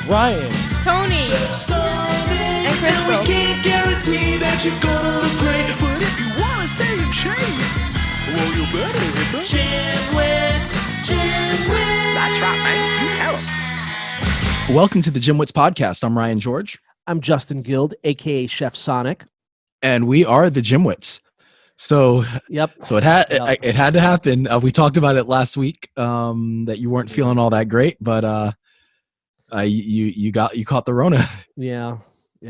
Ryan, Tony, and Crystal. We can't guarantee that you're gonna look great, but if you wanna stay in shape, well, you better hit the GymWits. That's right, man. Tell 'em. Welcome to the GymWits podcast. I'm Ryan George. I'm Justin Guild, aka Chef Sonic, and we are the GymWits. So, So it had to happen. We talked about it last week. That you weren't feeling all that great, but you caught the Rona. Yeah,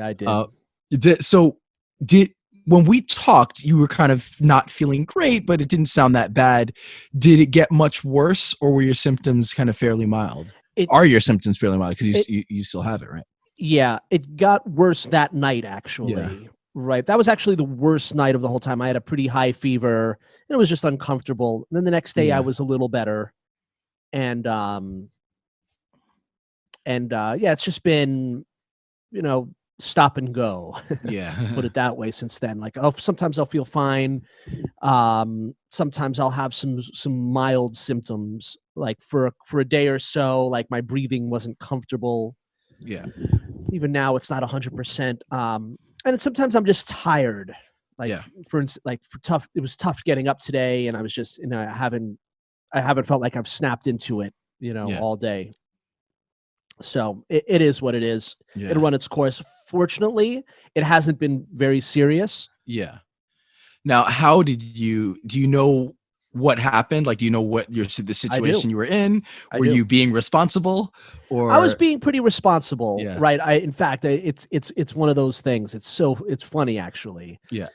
I did. When we talked, you were kind of not feeling great, but it didn't sound that bad. Did it get much worse, or were your symptoms kind of fairly mild? Are your symptoms fairly mild? Because you still have it, right? Yeah, it got worse that night, actually. Yeah. Right. That was actually the worst night of the whole time. I had a pretty high fever, and it was just uncomfortable. And then the next day I was a little better. And it's just been, stop and go. Yeah. Put it that way since then. Like, sometimes I'll feel fine. Sometimes I'll have some mild symptoms, like for a day or so, like my breathing wasn't comfortable. Yeah. Even now it's not 100%. And sometimes I'm just tired. For instance, it was tough getting up today, and I was just, I haven't felt like I've snapped into it, all day. So it is what it is. Yeah. It'll run its course. Fortunately, it hasn't been very serious. Yeah. Now, how do you know what happened? Like, do you know what the situation you were in? Were you being responsible, or I was being pretty responsible, Yeah. right? In fact, it's one of those things. It's funny, actually. Yeah.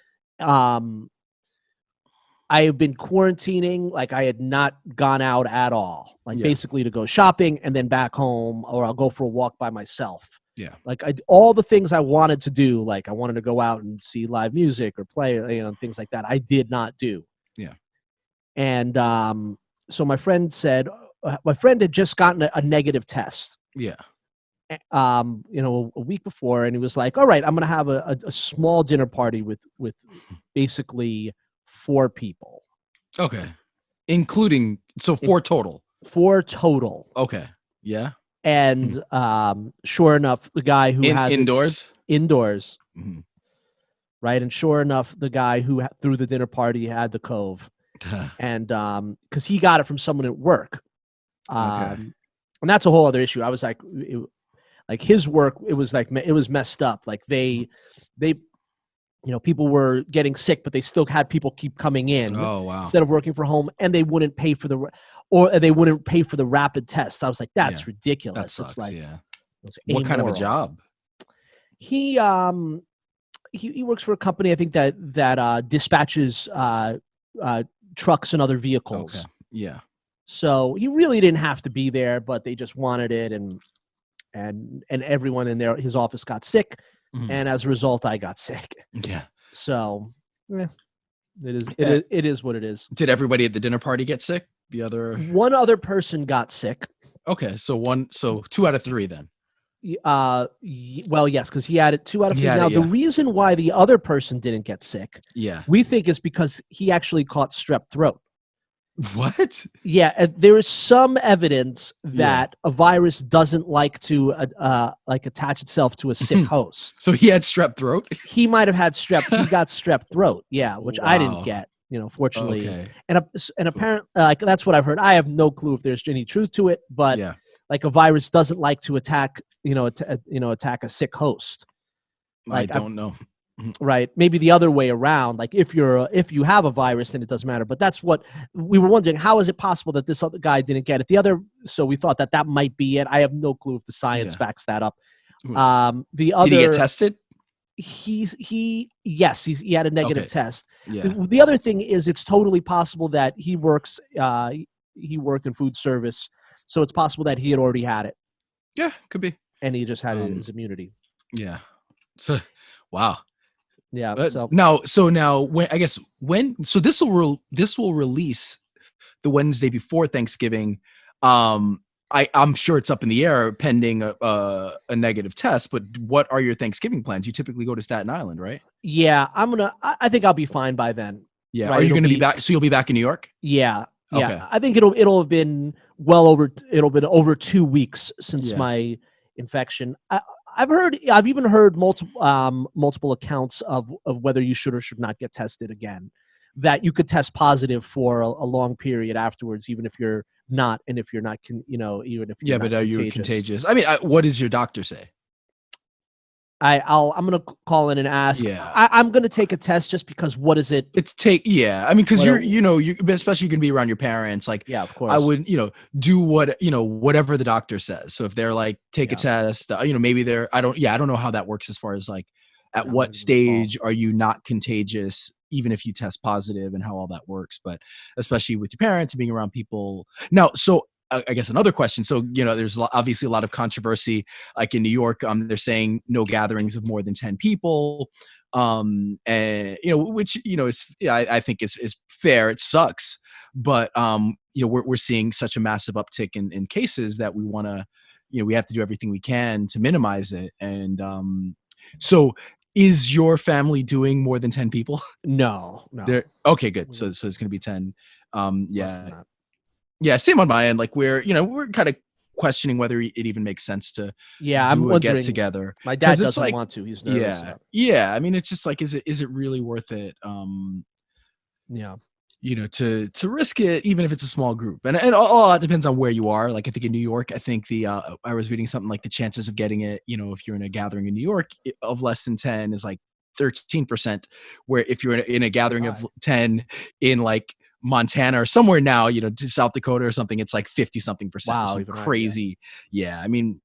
I have been quarantining. Like, I had not gone out at all, basically to go shopping and then back home, or I'll go for a walk by myself. Yeah. Like, all the things I wanted to do, like I wanted to go out and see live music or play, things like that, I did not do. Yeah. And so my friend had just gotten a negative test. Yeah. A week before, and he was like, all right, I'm going to have a small dinner party with basically 4 people. Okay. Including, so 4 total. 4 total. Okay. Yeah. And sure enough, the guy who had indoors, mm-hmm. Right. And sure enough, the guy who threw the dinner party had the cove. And because he got it from someone at work. Okay. And that's a whole other issue. I was like, his work, it was messed up. Like they people were getting sick, but they still had people keep coming in. Oh, wow. Instead of working from home, and they wouldn't pay for the rapid test. I was like, that's ridiculous. That sucks, it's like, it's what kind of a job? He works for a company, I think that dispatches trucks and other vehicles. Okay. Yeah. So he really didn't have to be there, but they just wanted it, and everyone in his office got sick, and as a result, I got sick. Yeah. So, it is what it is. Did everybody at the dinner party get sick? One other person got sick. Okay, so 2 out of 3 then. Well, yes, because he had it 2 out of 3. Now, the reason why the other person didn't get sick, we think, is because he actually caught strep throat. What? Yeah, there is some evidence that a virus doesn't like to attach itself to a sick host. So he had strep throat? He might have had strep. He got strep throat. Yeah, which I didn't get. Fortunately, and apparently, that's what I've heard. I have no clue if there's any truth to it, but a virus doesn't like to attack a sick host. I don't know. Right. Maybe the other way around. Like, if you have a virus, then it doesn't matter. But that's what we were wondering. How is it possible that this other guy didn't get it? So we thought that might be it. I have no clue if the science backs that up. Did he get tested? He had a negative test. Yeah. The other thing is, it's totally possible that he worked in food service, so it's possible that he had already had it. Yeah, could be. And he just had his immunity. Yeah. So, wow. Yeah. Now this will release the Wednesday before Thanksgiving. I'm sure it's up in the air pending a negative test, but what are your Thanksgiving plans? You typically go to Staten Island, right? Yeah, I think I'll be fine by then. Yeah. Right? Are you going to be back? So you'll be back in New York? Yeah. Yeah. Okay. I think it'll have been over 2 weeks since my infection. I've even heard multiple accounts of whether you should or should not get tested again. That you could test positive for a long period afterwards, even if you're not, and if you're not, even if you're not but are you contagious? I mean, what does your doctor say? I'm gonna call in and ask. Yeah. I'm gonna take a test just because. What is it? Yeah. I mean, because you especially you can be around your parents. Like, yeah, of course. I would, do whatever the doctor says. So if they're like, take a test, maybe I don't know how that works as far as like, at what stage are you not contagious, even if you test positive, and how all that works. But especially with your parents and being around people now. So I guess another question. So, there's obviously a lot of controversy, like in New York, they're saying no gatherings of more than 10 people. And, which, is, I think is fair. It sucks, but, we're seeing such a massive uptick in cases that we want to, we have to do everything we can to minimize it. And, so is your family doing more than 10 people? No. Okay, good. So it's going to be 10. Yeah. Yeah, same on my end. Like we're kind of questioning whether it even makes sense to I'm do a get together. My dad doesn't want to. He's nervous. Yeah. I mean, it's just like, is it really worth it? To risk it, even if it's a small group, and all that depends on where you are. Like I think in New York, I think I was reading something like the chances of getting it, if you're in a gathering in New York of less than 10 is like 13%. Where if you're in a gathering of 10 in like Montana or somewhere now, to South Dakota or something, it's like 50 something percent. Wow, so crazy. Yeah. I mean,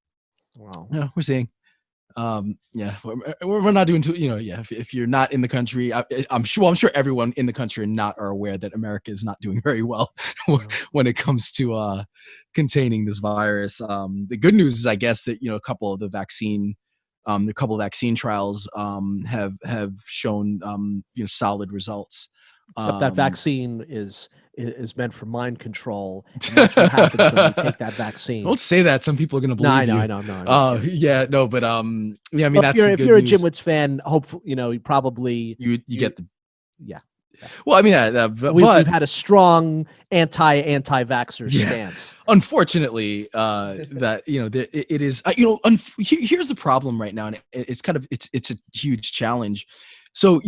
wow. We're seeing. We're not doing too. If you're not in the country, I'm sure everyone in the country are aware that America is not doing very well when it comes to containing this virus. The good news is, I guess, that a couple of vaccine trials have shown solid results. Except that vaccine is meant for mind control. And that's what happens when you take that vaccine. Don't say that. Some people are going to believe you. I know. Yeah, no, but I mean, well, that's if you're a GymWits fan, hopefully, you probably you get the yeah. Well, I mean, we've had a strong anti-vaxxer stance. Unfortunately, that it is. Here's the problem right now, and it's a huge challenge. So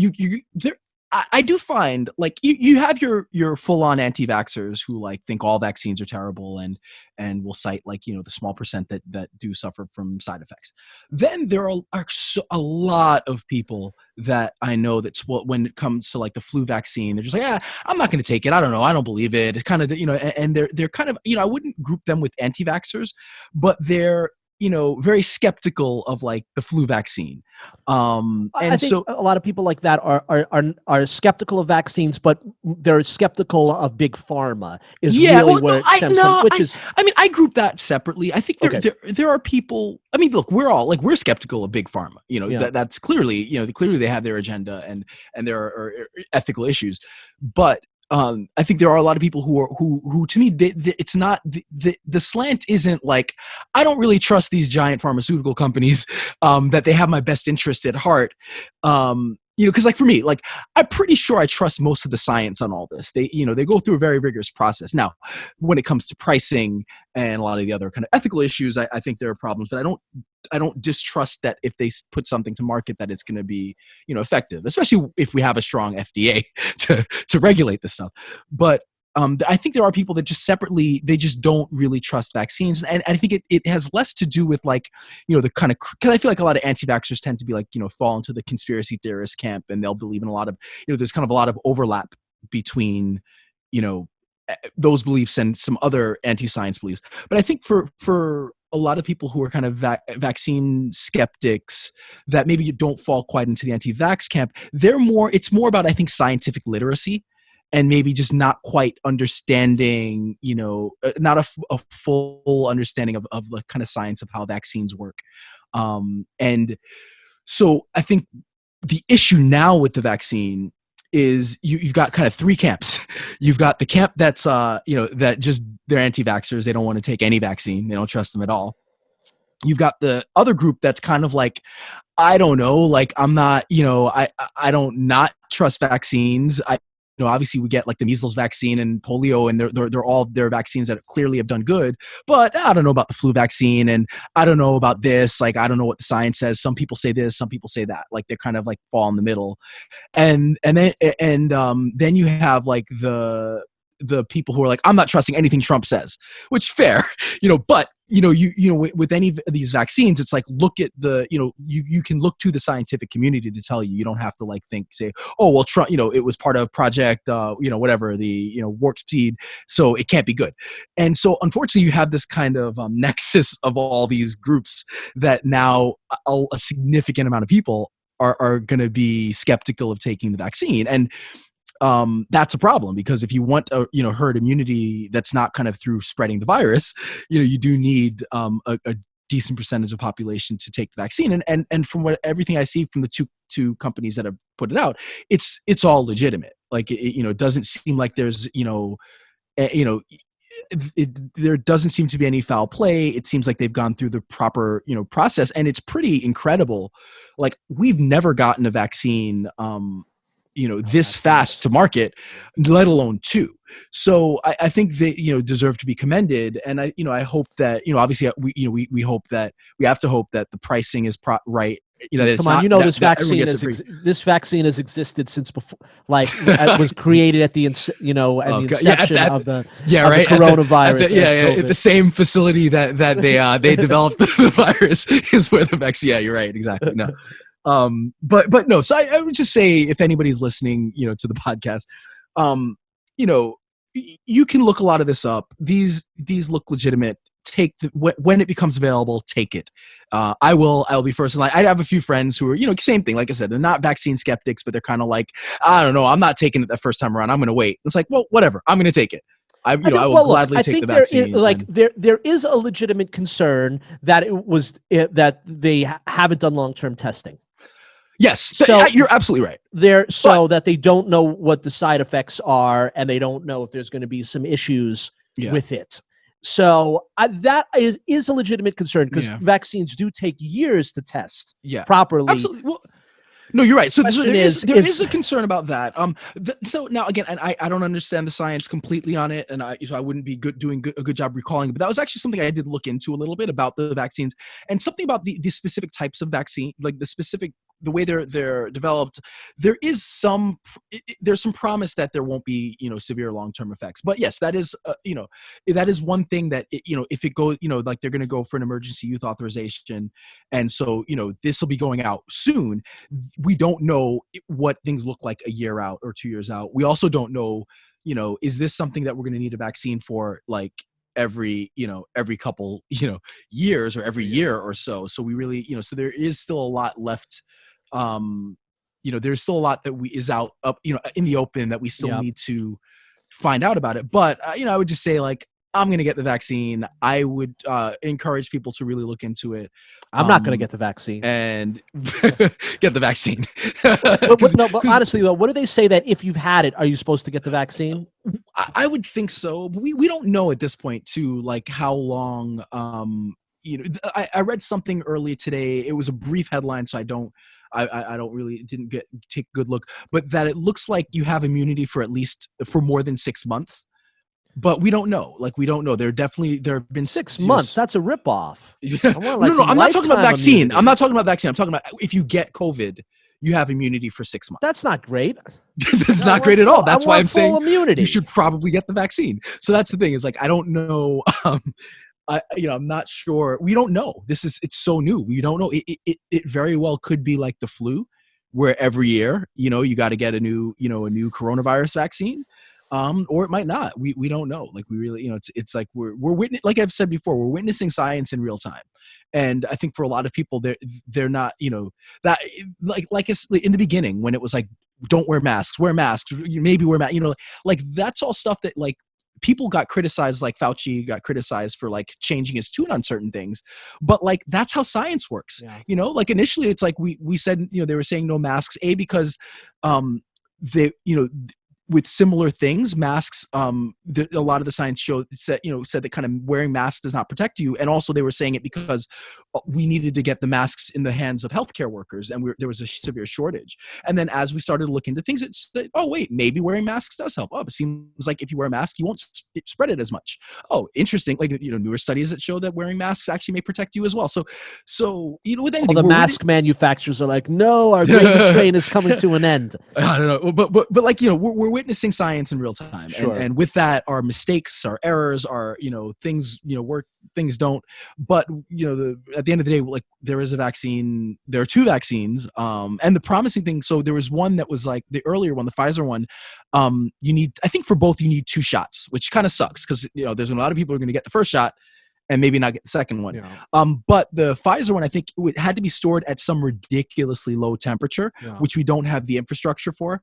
I do find like you have your full-on anti-vaxxers who like think all vaccines are terrible and will cite like the small percent that do suffer from side effects. Then there are a lot of people that I know that's when it comes to like the flu vaccine, they're just like, I'm not going to take it. I don't know. I don't believe it. It's kind of and they're kind of I wouldn't group them with anti-vaxxers, but they're very skeptical of like the flu vaccine. And I think a lot of people like that are skeptical of vaccines, but they're skeptical of big pharma I group that separately. I think there are people, I mean, look, we're skeptical of big pharma, that's clearly, clearly they have their agenda and there are ethical issues, but I think there are a lot of people who to me, it's not the slant isn't like, I don't really trust these giant pharmaceutical companies, that they have my best interest at heart. Cause like for me, like I'm pretty sure I trust most of the science on all this. They go through a very rigorous process. Now, when it comes to pricing and a lot of the other kind of ethical issues, I think there are problems, but I don't distrust that if they put something to market that it's going to be, effective, especially if we have a strong FDA to regulate this stuff. But I think there are people that just separately, they just don't really trust vaccines. And I think it has less to do with like, the kind of, because I feel like a lot of anti-vaxxers tend to be like, fall into the conspiracy theorist camp, and they'll believe in a lot of, there's kind of a lot of overlap between, those beliefs and some other anti-science beliefs. But I think for a lot of people who are kind of vaccine skeptics that maybe you don't fall quite into the anti-vax camp, it's more about, I think, scientific literacy and maybe just not quite understanding, not a full understanding of the kind of science of how vaccines work. And so I think the issue now with the vaccine is you've got kind of three camps. You've got the camp that's, that just they're anti-vaxxers. They don't want to take any vaccine. They don't trust them at all. You've got the other group that's kind of like, I don't know, like I'm not, I don't not trust vaccines. obviously we get like the measles vaccine and polio, and they're all their vaccines that clearly have done good. But I don't know about the flu vaccine, and I don't know about this. Like, I don't know what the science says. Some people say this, some people say that. Like, they're kind of like fall in the middle. And then you have like the people who are like, I'm not trusting anything Trump says, which fair, but with any of these vaccines, it's like, look at you can look to the scientific community to tell you. You don't have to like say, oh, well, Trump, it was part of project, whatever, the, warp speed, so it can't be good. And so unfortunately you have this kind of nexus of all these groups that now a significant amount of people are going to be skeptical of taking the vaccine. And that's a problem, because if you want a herd immunity that's not kind of through spreading the virus, you do need a decent percentage of population to take the vaccine. And from everything I see from the two companies that have put it out, it's all legitimate. Like, it doesn't seem like there's there doesn't seem to be any foul play. It seems like they've gone through the proper process, and it's pretty incredible. Like, we've never gotten a vaccine this fast to market, let alone two. So I think they deserve to be commended. And I hope that obviously we hope that we have to hope that the pricing is right. This vaccine has existed since before, like, it was created at the inception of the coronavirus. The same facility that they developed the virus is where the vaccine. Yeah, you're right, exactly. No. But no, so I would just say, if anybody's listening, to the podcast, you can look a lot of this up. These look legitimate. When it becomes available, take it. I'll be first in line. I have a few friends who are, same thing. Like I said, they're not vaccine skeptics, but they're kind of like, I don't know, I'm not taking it the first time around. I'm going to wait. It's like, well, whatever. I'm going to take it. I will gladly take the vaccine. There is a legitimate concern that that they haven't done long-term testing. Yes, so you're absolutely right. That they don't know what the side effects are, and they don't know if there's going to be some issues with it. So that is a legitimate concern, because vaccines do take years to test properly. Absolutely. Well, no, you're right. So there is a concern about that. So now again, and I don't understand the science completely on it, and so I wouldn't be doing a good job recalling it. But that was actually something I did look into a little bit about the vaccines, and something about the specific types of vaccine, like the way they're developed. There's some promise that there won't be severe long-term effects. But yes, that is that is one thing that if it goes like they're going to go for an emergency use authorization, and so this will be going out soon. We don't know what things look like a year out or 2 years out. We also don't know is this something that we're going to need a vaccine for, like, every couple years or every year or so. So we really so there is still a lot left. There's still a lot that is out up in the open that we still need to find out about it. But I would just say, like, I'm going to get the vaccine. I would encourage people to really look into it. I'm not going to get the vaccine. And get the vaccine. but honestly, though, what do they say that if you've had it, are you supposed to get the vaccine? I would think so. We don't know at this point, too, like, how long. I read something earlier today. It was a brief headline, so I don't really take a good look. But that it looks like you have immunity for more than 6 months. But we don't know. Like, we don't know. There have been 6 months. That's a ripoff. No. I'm not talking about vaccine. Immunity. I'm not talking about vaccine. I'm talking about if you get COVID, you have immunity for 6 months. That's not great. That's not great at all. That's why I'm saying immunity. You should probably get the vaccine. So that's the thing. Is like, I don't know. I'm not sure. We don't know. It's so new. We don't know. It very well could be like the flu, where every year, you got to get a new coronavirus vaccine. Or it might not. We don't know. Like, we really, it's like we're like I've said before, we're witnessing science in real time. And I think for a lot of people, they're not, that like it's in the beginning when it was like, don't wear masks, maybe wear masks, like that's all stuff that, like, people got criticized, like Fauci got criticized for, like, changing his tune on certain things, but, like, that's how science works. Like, initially it's like we said, they were saying no masks, because they with similar things, masks, a lot of the science said that kind of wearing masks does not protect you. And also they were saying it because we needed to get the masks in the hands of healthcare workers, and there was a severe shortage. And then as we started to look into things, it said, oh wait, maybe wearing masks does help. Oh, it seems like if you wear a mask, you won't spread it as much. Oh, interesting. Like, newer studies that show that wearing masks actually may protect you as well. So with anything, the mask manufacturers are like, no, our gravy train is coming to an end. I don't know, but like, we're witnessing science in real time. Sure. And with that, our mistakes, our errors, our, things, work, things don't. But, at the end of the day, like, there is a vaccine, there are 2 vaccines. And the promising thing, so there was one that was like the earlier one, the Pfizer one. I think for both, you need 2 shots, which kind of sucks because, there's a lot of people who are going to get the first shot and maybe not get the second one. Yeah. But the Pfizer one, I think it had to be stored at some ridiculously low temperature, which we don't have the infrastructure for,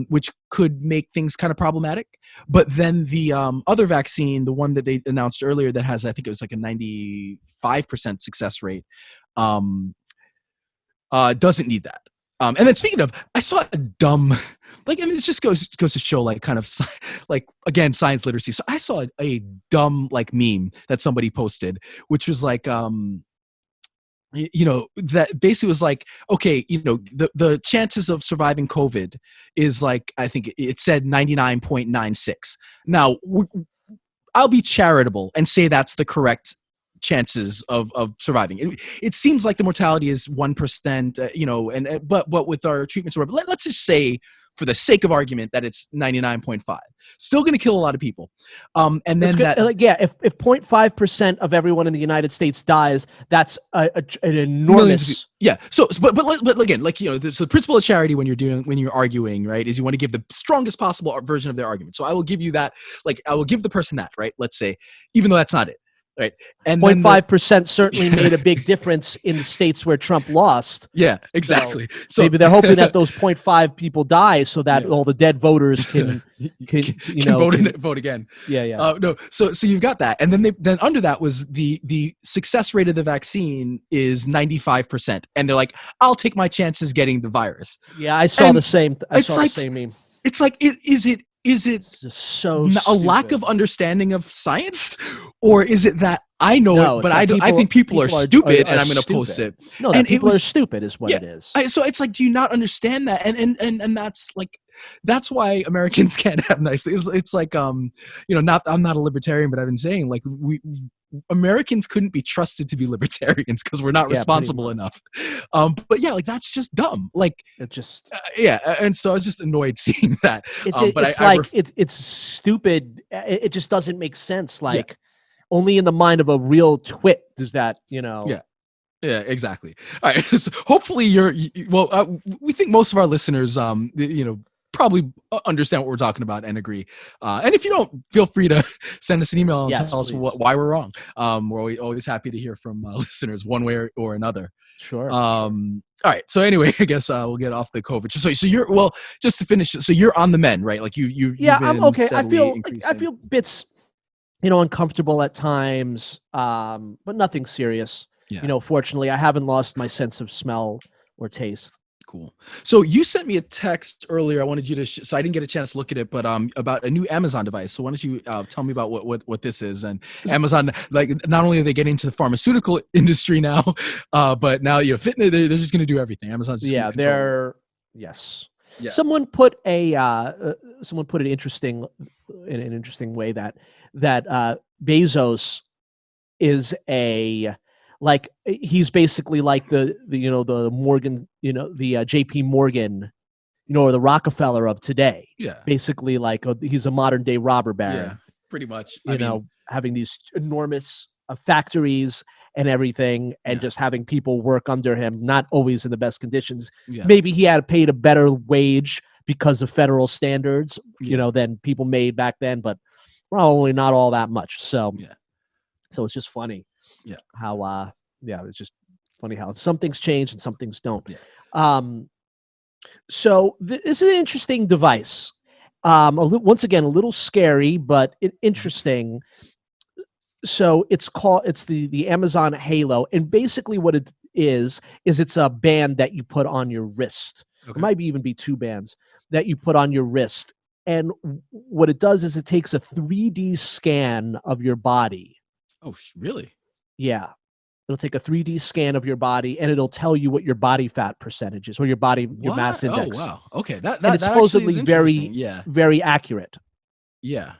which could make things kind of problematic. But then the other vaccine, the one that they announced earlier that has, I think it was like a 95% success rate, doesn't need that. And then speaking of, I saw a dumb, like, I mean, it just goes to show, like, kind of, like, again, science literacy. So I saw a dumb, like, meme that somebody posted, which was like, that basically was like, okay, the chances of surviving COVID is like, I think it said 99.96. Now, I'll be charitable and say that's the correct chances of surviving. It seems like the mortality is 1%, but with our treatments or whatever, let's just say, for the sake of argument, that it's 99.5. Still going to kill a lot of people. And then if 0.5% of everyone in the United States dies, that's an enormous. Yeah. So, but again, like, so the principle of charity when you're arguing, right, is you want to give the strongest possible version of their argument. So I will give you that, like, I will give the person that, right? Let's say, even though that's not it. Right. And 0.5% certainly made a big difference in the states where Trump lost. Yeah, exactly. So maybe they're hoping that those 0.5 people die so that all the dead voters can vote again. Yeah. No. So you've got that. And then under that was the success rate of the vaccine is 95%. And they're like, I'll take my chances getting the virus. Yeah, I saw the same meme. It's like, is it just so a lack of understanding of science, or is it that I know it, but I think people are stupid, and I'm going to post it? No, and people are stupid is what it is. So it's like, do you not understand that? And that's like, that's why Americans can't have nice things. It's like, I'm not a libertarian, but I've been saying, like, Americans couldn't be trusted to be libertarians because we're not responsible enough. But yeah, like, that's just dumb. Like, it just and so I was just annoyed seeing that. It's stupid. It just doesn't make sense. Like, only in the mind of a real twit does that, Yeah, exactly. All right. So hopefully we think most of our listeners, probably understand what we're talking about and agree. And if you don't, feel free to send us an email and tell us why we're wrong. We're always happy to hear from listeners one way or another. Sure. All right. So anyway, I guess we'll get off the COVID. So you're, just to finish. So you're on the mend, right? Like I'm okay. I feel bits, uncomfortable at times, but nothing serious. Yeah. Fortunately, I haven't lost my sense of smell or taste. Cool. So you sent me a text earlier. I wanted you to, so I didn't get a chance to look at it, but about a new Amazon device. So why don't you tell me about what this is? And Amazon, like, not only are they getting into the pharmaceutical industry now, but now fitness. They're just going to do everything. Amazon's just yes. Yeah. Someone put it interesting in an interesting way that Bezos is he's basically like the Morgan, the JP Morgan, or the Rockefeller of today. Yeah. Basically, like, he's a modern day robber baron. Yeah, pretty much. Having these enormous factories and everything, and just having people work under him, not always in the best conditions. Yeah. Maybe he had paid a better wage because of federal standards, than people made back then, but probably not all that much. So, so it's just funny. Yeah. How it's just funny how some things change and some things don't. Yeah. So this is an interesting device. Once again, a little scary, but interesting. So it's the Amazon Halo, and basically what it is it's a band that you put on your wrist. Okay. It might even be 2 bands that you put on your wrist, And what it does is it takes a 3D scan of your body. Oh, really? Yeah. It'll take a 3D scan of your body, and it'll tell you what your body fat percentage is, or your mass index. Oh, wow. Okay. That and it's that actually is supposedly interesting. Yeah. very accurate. Yeah.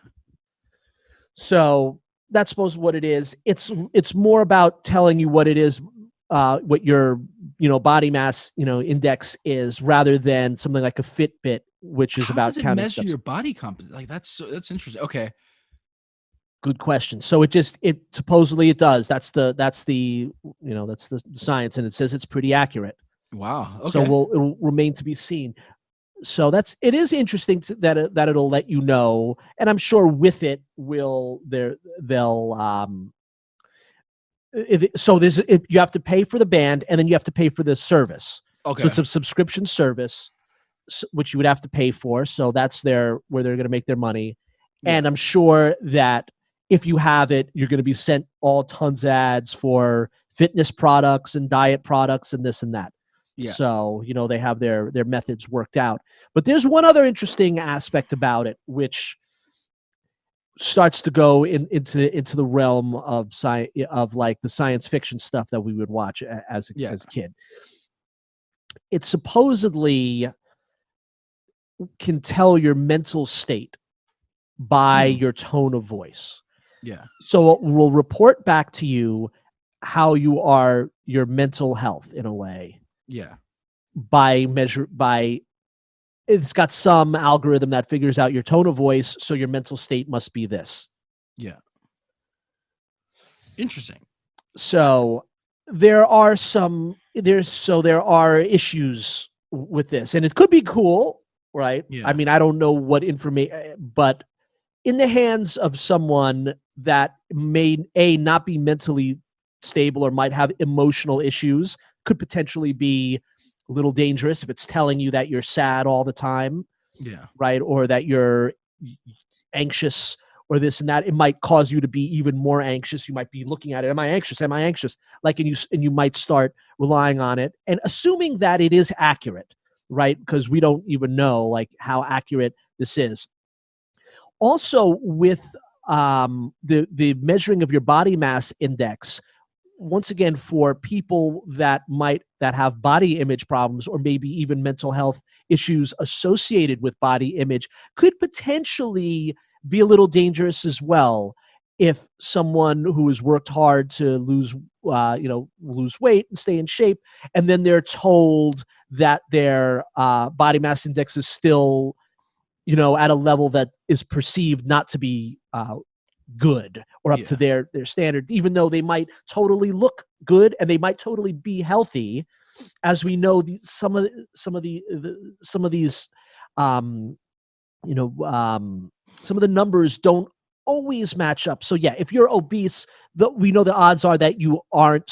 So that's supposed what it is. It's more about telling you what it is, what your body mass index is, rather than something like a Fitbit, which is How about does it counting measure steps. your body composition? Like that's interesting. Okay. Good question. So it supposedly it does. That's the science, and it says it's pretty accurate. Wow. Okay. So it'll remain to be seen. So it is interesting that it'll let you know, and I'm sure with it you have to pay for the band, and then you have to pay for the service. Okay. So it's a subscription service, which you would have to pay for. So that's where they're going to make their money. Yeah. And I'm sure that if you have it, you're going to be sent tons of ads for fitness products and diet products and this and that. Yeah. So, they have their methods worked out. But there's one other interesting aspect about it, which starts to go into the realm of science, of like the science fiction stuff that we would watch as a kid. It supposedly can tell your mental state by your tone of voice. Yeah. So it will report back to you how you are, your mental health in a way. Yeah. It's got some algorithm that figures out your tone of voice, so your mental state must be this. Yeah. Interesting. So there are issues with this, and it could be cool, right? Yeah. I mean, I don't know what information, but in the hands of someone that may not be mentally stable or might have emotional issues, could potentially be a little dangerous if it's telling you that you're sad all the time. Yeah. Right. Or that you're anxious or this and that. It might cause you to be even more anxious. You might be looking at it. Am I anxious? Am I anxious? Like, and you might start relying on it and assuming that it is accurate, right? Because we don't even know like how accurate this is. Also with the measuring of your body mass index, once again, for people that have body image problems or maybe even mental health issues associated with body image, could potentially be a little dangerous as well. If someone who has worked hard to lose weight and stay in shape, and then they're told that their body mass index is still, at a level that is perceived not to be good or up to their standard, even though they might totally look good and they might totally be healthy. As we know, some of these some of the numbers don't always match up. So yeah, if you're obese, we know the odds are that you aren't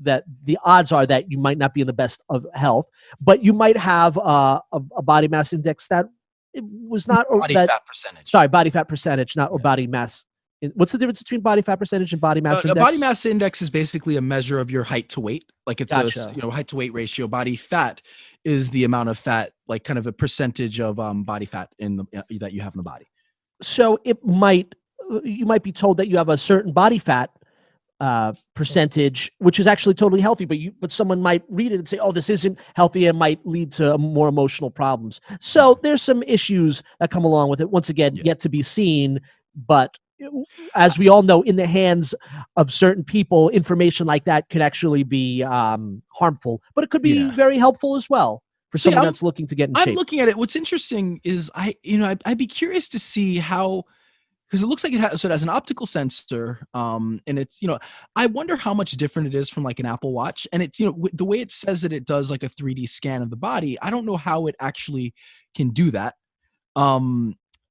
that the odds are that you might not be in the best of health, but you might have a body mass index that it was not fat percentage. Sorry, body fat percentage, not or body mass. What's the difference between body fat percentage and body mass index? Body mass index is basically a measure of your height to weight. Like it's gotcha. a height to weight ratio. Body fat is the amount of fat, like kind of a percentage of body fat that you have in the body. So you might be told that you have a certain body fat percentage, which is actually totally healthy, but someone might read it and say, oh, this isn't healthy, and might lead to more emotional problems. So there's some issues that come along with it. Once again, yet to be seen, but as we all know, in the hands of certain people, information like that could actually be harmful, but it could be very helpful as well for someone that's looking to get in shape. I'm looking at it. What's interesting is I'd be curious to see how, because it looks like it has an optical sensor, and it's, I wonder how much different it is from like an Apple Watch. And it's, the way it says that it does like a 3D scan of the body, I don't know how it actually can do that.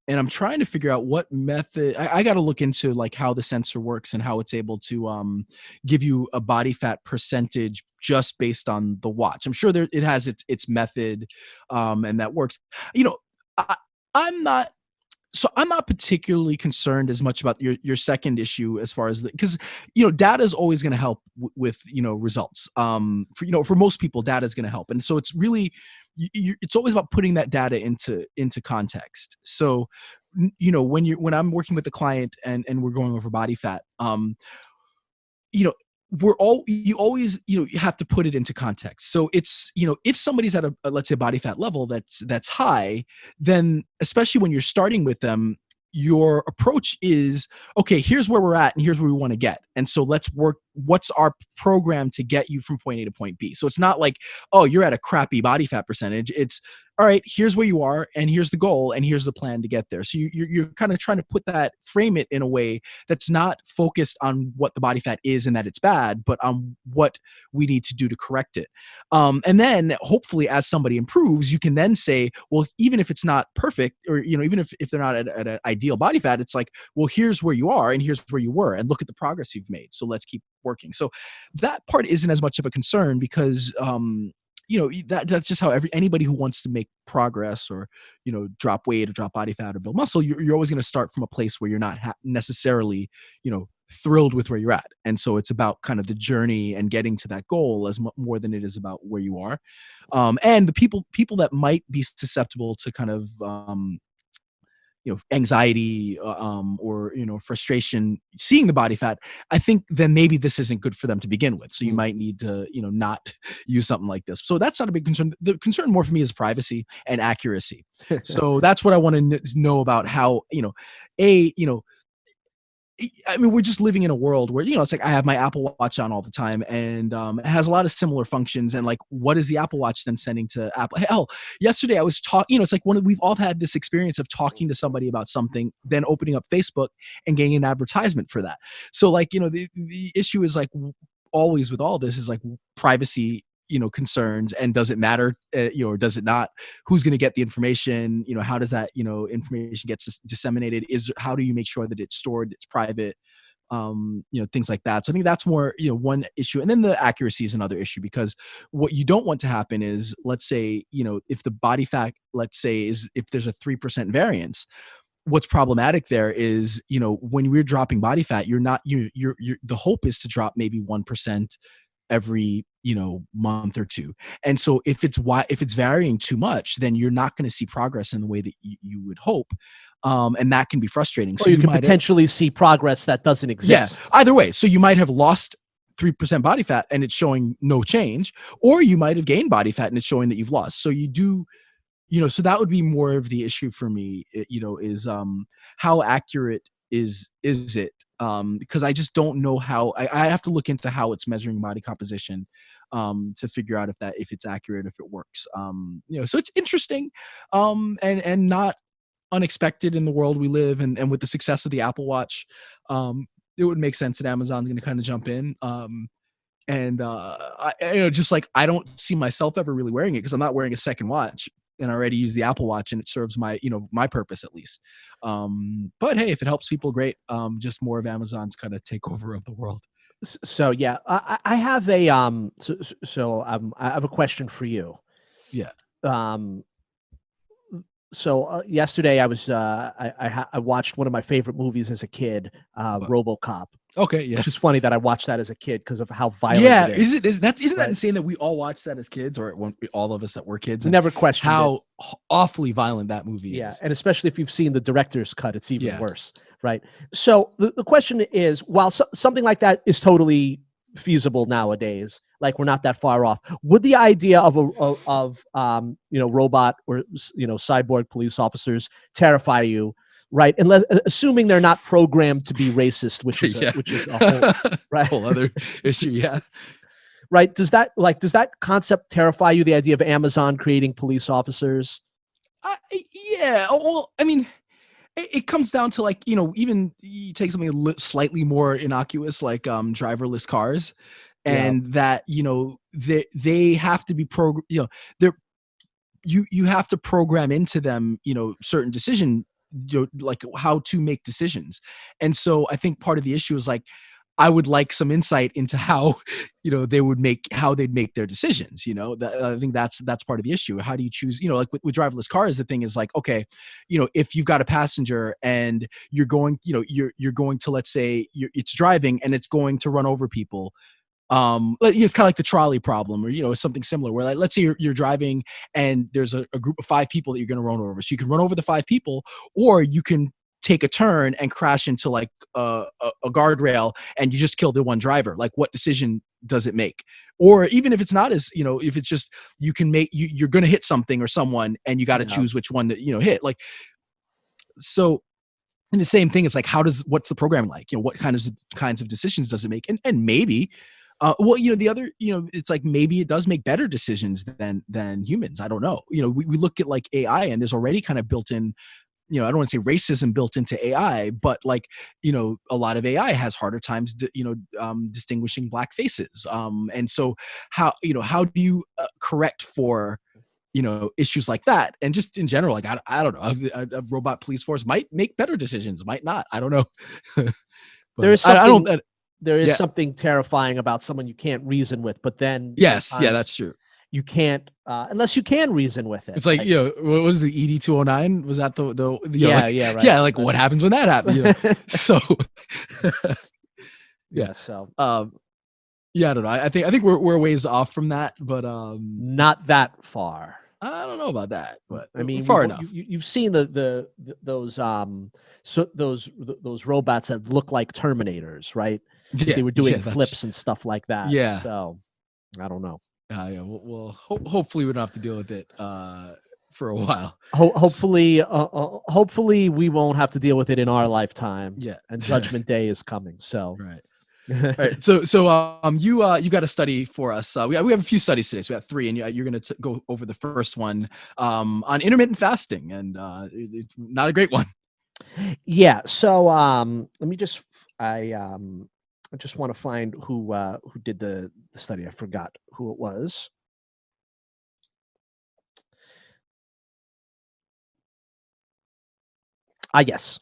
And I'm trying to figure out what method. I got to look into like how the sensor works and how it's able to give you a body fat percentage just based on the watch. I'm sure it has its method, and that works. I'm not So I'm not particularly concerned as much about your second issue as far as because data is always going to help with results. For most people, data is going to help, and so it's really it's always about putting that data into context. So when I'm working with the client and we're going over body fat, you always you have to put it into context. So it's if somebody's at a let's say a body fat level that's high, then especially when you're starting with them, your approach is, okay, here's where we're at and here's where we want to get, and so let's work. What's our program to get you from point A to point B? So it's not like, oh, you're at a crappy body fat percentage. It's, all right, here's where you are, and here's the goal, and here's the plan to get there. So you're kind of trying to frame it in a way that's not focused on what the body fat is and that it's bad, but on what we need to do to correct it. And then hopefully as somebody improves, you can then say, well, even if it's not perfect, or even if they're not at an ideal body fat, it's like, well, here's where you are and here's where you were, and look at the progress you've made. So let's keep working. So that part isn't as much of a concern because that's just how anybody who wants to make progress or drop weight or drop body fat or build muscle, you're always going to start from a place where you're not necessarily thrilled with where you're at. And so it's about kind of the journey and getting to that goal as more than it is about where you are. And the people that might be susceptible to kind of anxiety or frustration seeing the body fat, I think then maybe this isn't good for them to begin with. So you might need to not use something like this. So that's not a big concern. The concern more for me is privacy and accuracy. So that's what I want to know about how I mean, we're just living in a world where, it's like I have my Apple Watch on all the time, and it has a lot of similar functions. And like, what is the Apple Watch then sending to Apple? Hell, yesterday I was talking, it's like we've all had this experience of talking to somebody about something, then opening up Facebook and getting an advertisement for that. So like, the issue is like always with all this is like privacy, concerns, and does it matter, or does it not? Who's going to get the information? How does that, information gets disseminated? How do you make sure that it's stored, it's private? Things like that. So I think that's more, one issue. And then the accuracy is another issue, because what you don't want to happen is, let's say, if the body fat, let's say, is if there's a 3% variance, what's problematic there is, when we're dropping body fat, you're the hope is to drop maybe 1% every month or two. And so if it's varying too much, then you're not going to see progress in the way that you would hope. And that can be frustrating. So you can potentially see progress that doesn't exist. Yeah, either way. So you might have lost 3% body fat and it's showing no change, or you might have gained body fat and it's showing that you've lost. So you do, so that would be more of the issue for me, is how accurate is it? Because I just don't know how. I have to look into how it's measuring body composition to figure out if it's accurate, if it works. So it's interesting and not unexpected in the world we live, and with the success of the Apple Watch, it would make sense that Amazon's going to kind of jump in. Just like I don't see myself ever really wearing it because I'm not wearing a second watch. And I already use the Apple Watch and it serves my, my purpose at least. But hey, if it helps people, great. Just more of Amazon's kind of takeover of the world. So yeah, I have a I have a question for you. Yeah. So yesterday I was I watched one of my favorite movies as a kid, RoboCop. Okay, yeah. Which is funny that I watched that as a kid because of how violent it is. Isn't that insane that we all watched that as kids, or all of us that were kids? Never questioned how awfully violent that movie is. Yeah, and especially if you've seen the director's cut, it's even worse, right? So the question is, while something like that is totally feasible nowadays, like we're not that far off, would the idea of robot or cyborg police officers terrify you? Right, unless assuming they're not programmed to be racist, which is a whole other issue. Yeah, right. Does that concept terrify you? The idea of Amazon creating police officers? Yeah. Well, I mean, it comes down to like even you take something slightly more innocuous like driverless cars, and that they have to be you have to program into them certain decision. Like how to make decisions. And so I think part of the issue is like, I would like some insight into how, they'd make their decisions. I think that's part of the issue. How do you choose, like with driverless cars, the thing is like, okay, if you've got a passenger and you're going, you're going to, let's say it's driving and it's going to run over people. It's kind of like the trolley problem, or something similar, where like, let's say you're driving and there's a group of 5 people that you're going to run over. So you can run over the 5 people, or you can take a turn and crash into like a guardrail and you just kill the one driver. Like, what decision does it make? Or even if it's not as, if it's just, you can make, you're going to hit something or someone and you got to choose which one to, hit. Like, so, and the same thing, it's like, what's the programming like? What kinds of decisions does it make? And maybe, the other, it's like, maybe it does make better decisions than humans. I don't know. We look at like AI, and there's already kind of built in, I don't want to say racism built into AI, but like, a lot of AI has harder times, distinguishing black faces. And so how do you correct for, issues like that? And just in general, like, I don't know, a robot police force might make better decisions, might not. I don't know. There is something, there is something terrifying about someone you can't reason with, but then yes, that's true. You can't unless you can reason with it. It's like, what was the ED-209? Was that the right. Yeah, like what happens when that happens? So so I don't know. I think we're ways off from that, but not that far. I don't know about that, but I mean, far enough. You've seen those robots that look like Terminators, right? Yeah, they were doing flips and stuff like that. Yeah. So I don't know. Well, hopefully we don't have to deal with it for a while. Hopefully we won't have to deal with it in our lifetime. Yeah, and Judgment Day is coming. So right. All right. So you got a study for us. We have a few studies today. So we have 3, and you're going to go over the first one on intermittent fasting, and it's not a great one. Yeah. So let me just I just want to find who did the study. I forgot who it was. Yes.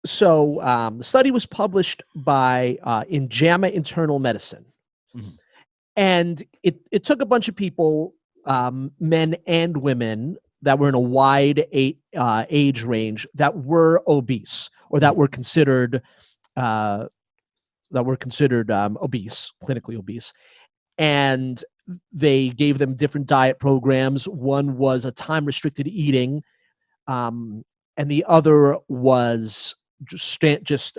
So the study was published by in JAMA Internal Medicine, and it took a bunch of people, men and women, that were in a wide age range that were obese or that were considered obese, clinically obese. And they gave them different diet programs. One was a time-restricted eating, and the other was just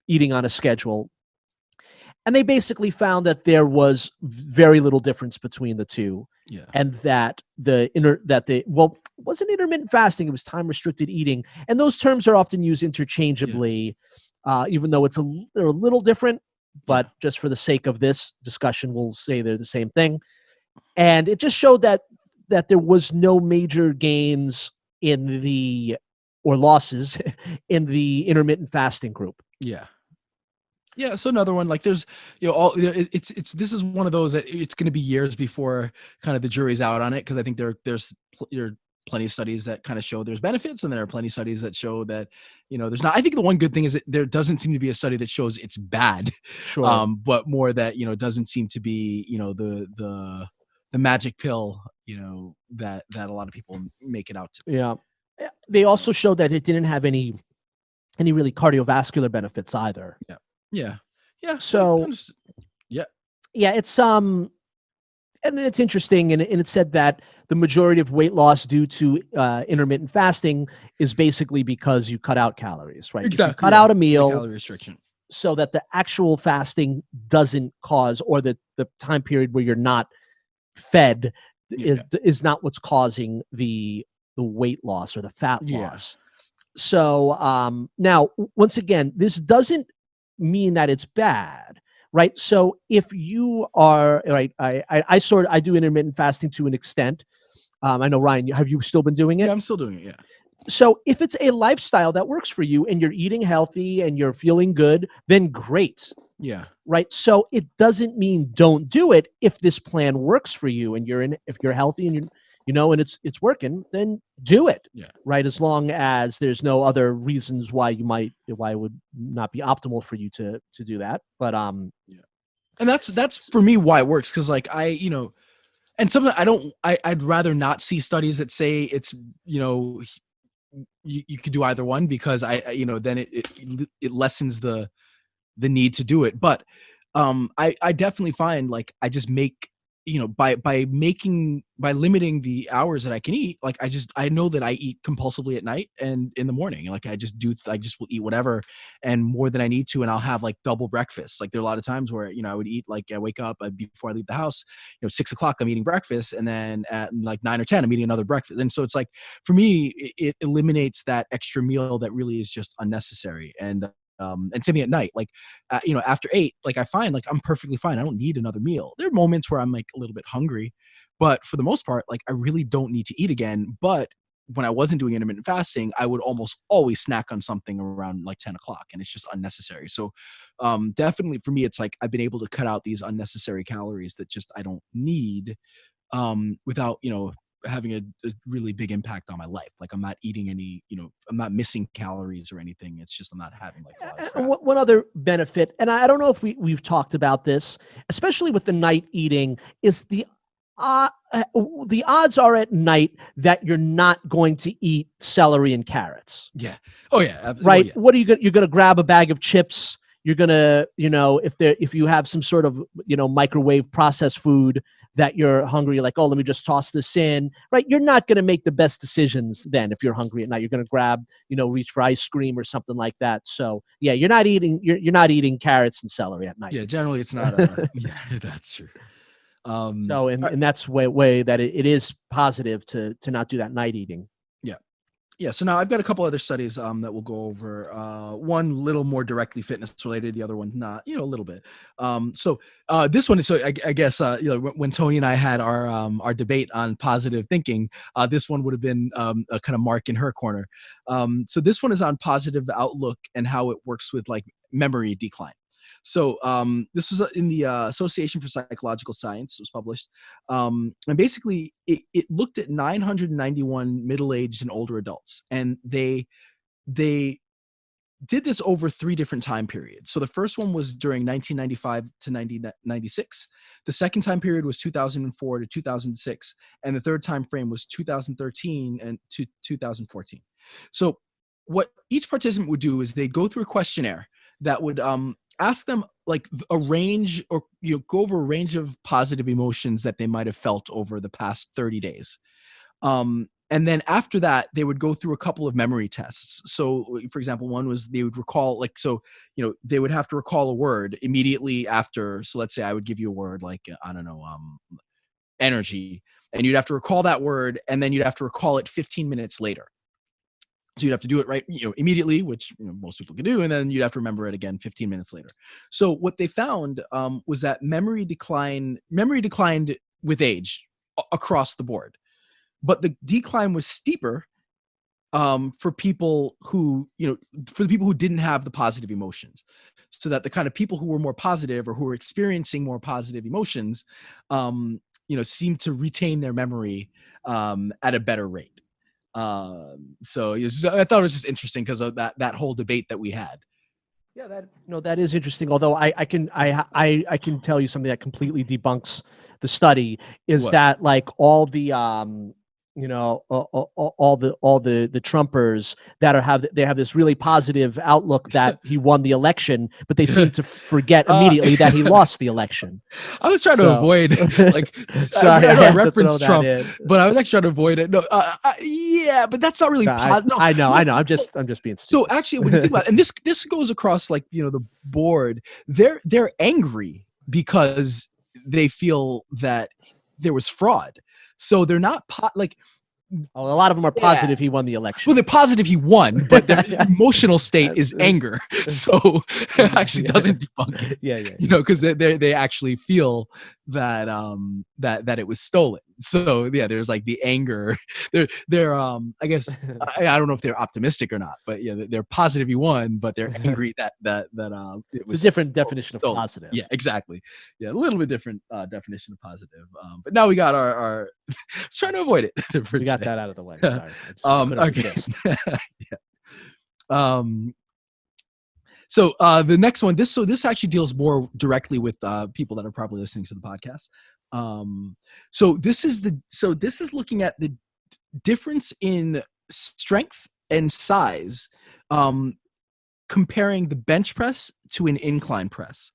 eating on a schedule. And they basically found that there was very little difference between the two. Yeah. And that wasn't intermittent fasting, it was time-restricted eating. And those terms are often used interchangeably. Even though they're a little different, but just for the sake of this discussion, we'll say they're the same thing. And it just showed that there was no major gains or losses in the intermittent fasting group. Yeah. Yeah. So another one, like there's, this is one of those that it's going to be years before kind of the jury's out on it. Cause I think there's plenty of studies that kind of show there's benefits, and there are plenty of studies that show that, there's not. I think the one good thing is that there doesn't seem to be a study that shows it's bad, sure. But more that, doesn't seem to be, the magic pill, that a lot of people make it out to. Yeah. They also showed that it didn't have any really cardiovascular benefits either. Yeah. Yeah. Yeah. So it's and it's interesting, and it said that the majority of weight loss due to intermittent fasting is basically because you cut out calories, right? Exactly. If you cut out a meal, calorie restriction, so that the actual fasting doesn't cause, or the time period where you're not fed is not what's causing the weight loss or the fat loss. So now, once again, this doesn't mean that it's bad. Right. So if you are right, I do intermittent fasting to an extent. I know, Ryan, have you still been doing it? Yeah, I'm still doing it. Yeah. So if it's a lifestyle that works for you and you're eating healthy and you're feeling good, then great. Yeah. Right. So it doesn't mean don't do it if this plan works for you and if you're healthy and and it's working, then do it. Yeah. Right. As long as there's no other reasons why it would not be optimal for you to do that. But yeah. And that's for me why it works. Cause like and something I'd rather not see studies that say it's, you could do either one, because then it lessens the need to do it. But I definitely find like I just make, by limiting the hours that I can eat, like I know that I eat compulsively at night and in the morning. Like I just will eat whatever and more than I need to, and I'll have like double breakfast. Like there are a lot of times where I would eat, like I wake up before I leave the house, 6 o'clock I'm eating breakfast, and then at like 9 or 10 I'm eating another breakfast. And so it's like for me it eliminates that extra meal that really is just unnecessary. And same thing at night, like, after 8, like I find like I'm perfectly fine. I don't need another meal. There are moments where I'm like a little bit hungry, but for the most part, like I really don't need to eat again. But when I wasn't doing intermittent fasting, I would almost always snack on something around like 10 o'clock, and it's just unnecessary. So definitely for me, it's like I've been able to cut out these unnecessary calories that just I don't need, without, having a really big impact on my life. Like I'm not eating any, I'm not missing calories or anything. It's just I'm not having like a lot of crap. One other benefit, and I don't know if we've talked about this, especially with the night eating, is the odds are at night that you're not going to eat celery and carrots. Yeah. Oh yeah. Right. Oh, yeah. What are you going? You're going to grab a bag of chips. You're going to, if you have some sort of, microwave processed food that you're hungry, like, oh, let me just toss this in, right? You're not going to make the best decisions then if you're hungry at night. You're going to grab, reach for ice cream or something like that. So yeah, you're not eating carrots and celery at night. Yeah, generally it's not. Yeah, that's true. So and that's way that it is positive to not do that night eating. Yeah. So now I've got a couple other studies that we'll go over. One little more directly fitness related, the other one not, a little bit. So this one is, so I guess, when Tony and I had our debate on positive thinking, this one would have been a kind of mark in her corner. So this one is on positive outlook and how it works with like memory decline. So this was in the Association for Psychological Science. It was published. And basically, it looked at 991 middle-aged and older adults. And they did this over 3 different time periods. So the first one was during 1995 to 1996. The second time period was 2004 to 2006. And the third time frame was 2013 and to 2014. So what each participant would do is they'd go through a questionnaire that would ask them like a range, or go over a range of positive emotions that they might have felt over the past 30 days. And then after that, they would go through a couple of memory tests. So for example, one was they would recall, like, so, they would have to recall a word immediately after. So let's say I would give you a word like, I don't know, energy, and you'd have to recall that word, and then you'd have to recall it 15 minutes later. So you'd have to do it right, immediately, which most people can do, and then you'd have to remember it again 15 minutes later. So what they found was that memory declined with age across the board, but the decline was steeper for people who, for the people who didn't have the positive emotions. So that the kind of people who were more positive or who were experiencing more positive emotions, seemed to retain their memory at a better rate. So I thought it was just interesting because of that whole debate that we had. Yeah, that is interesting. Although I can tell you something that completely debunks the study is What? that like all the all the Trumpers that have this really positive outlook that he won the election, but they seem to forget immediately that he lost the election. I was trying to avoid, like, sorry, I I referenced Trump, but I was actually trying to avoid it. No, yeah, but that's not really positive. I know. I'm just being stupid. So actually, when you think about it, and this goes across like, the board, they're angry because they feel that there was fraud. So they're not a lot of them are positive he won the election. Well, they're positive he won, but their emotional state is anger. So it actually doesn't debunk it. Yeah. Because they actually feel that it was stolen. So yeah, there's like the anger. They're I guess I don't know if they're optimistic or not, but yeah, they're positive he won, but they're angry that it was it's a different definition stolen. of positive. Yeah, exactly. Yeah, a little bit different definition of positive. But now we got our I was trying to avoid it. We got that out of the way. Sorry. Okay. Yeah. So the next one, this actually deals more directly with people that are probably listening to the podcast. So this is looking at the difference in strength and size, comparing the bench press to an incline press.